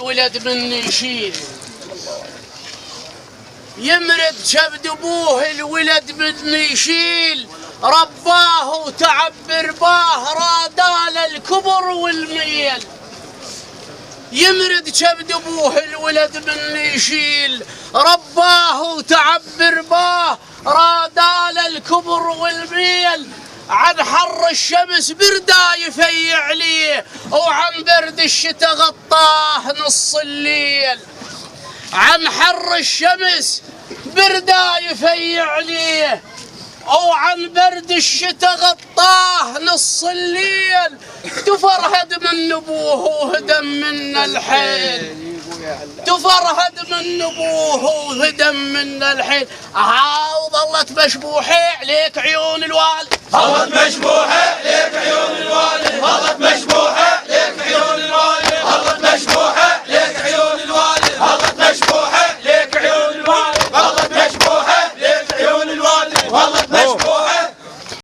الولد من يشيل، يمرد كبد ابوه الولد من يشيل، رباه وتعبر باه رادال الكبر والميل. يمرد كبد ابوه الولد من يشيل، رباه وتعبر باه رادال الكبر والميل. عن حر الشمس بردا يفيع ليه، وعن برد الشتا غطاه نص الليل. عن حر الشمس بردا يفيع ليه، وعن برد الشتا غطاه نص الليل. تفرهد من ابوه وهدم من الحيل، تفرهد من ابوه وهدم من الحيل. وظلت مشبوحه عليك عيون الوالد، ظلت مشبوحه عليك عيون الوالد، ظلت مشبوحه عليك عيون الوالد، ظلت مشبوحه